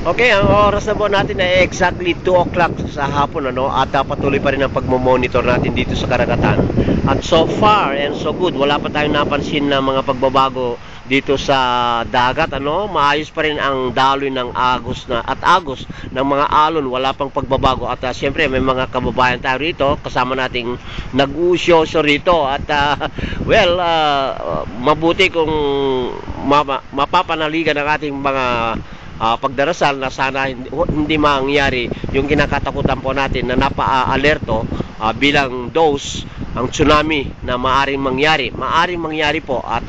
Okay, ang oras na po natin ay exactly 2 o'clock sa hapon, ano? At patuloy pa rin ang pagmamonitor natin dito sa karagatan. At so far and so good, wala pa tayong napansin na mga pagbabago dito sa dagat, ano? Maayos pa rin ang daloy ng agos ng mga alon, wala pang pagbabago. At siyempre may mga kababayan tayo rito, kasama nating nag-uusyoso rito. At mabuti kung mapapanaligan ang ating mga pagdarasal na sana hindi mangyari yung kinakatakutan po natin na napa-alerto bilang dose ang tsunami na maaring mangyari po. At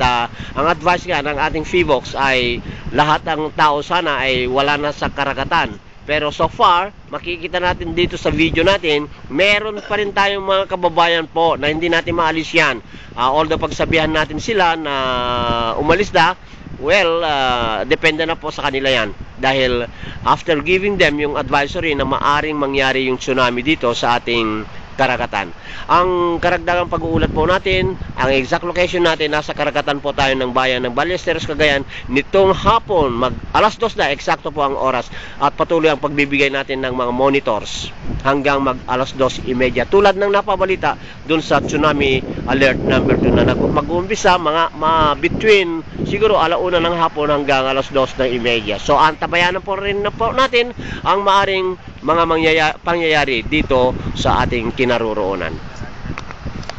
ang advice nga ng ating FIVOX ay lahat ng tao sana ay wala na sa karagatan. Pero so far, makikita natin dito sa video natin, meron pa rin tayong mga kababayan po na hindi natin maalis yan. Although pagsabihan natin sila na umalis na, depende na po sa kanila yan. Dahil after giving them yung advisory na maaring mangyari yung tsunami dito sa ating karagatan. Ang karagdagang pag-uulat po natin, ang exact location natin, nasa karagatan po tayo ng bayan ng Ballesteros, Cagayan. Nitong hapon, alas 2 na, eksakto po ang oras. At patuloy ang pagbibigay natin ng mga monitors hanggang alas 2:30. Tulad ng napabalita dun sa tsunami alert number 2 na mag-uumpisa between siguro 1:00 ng hapon hanggang alas 2:30. So antabayanan po rin na po natin ang maaring mga pangyayari dito sa ating kinaroroonan.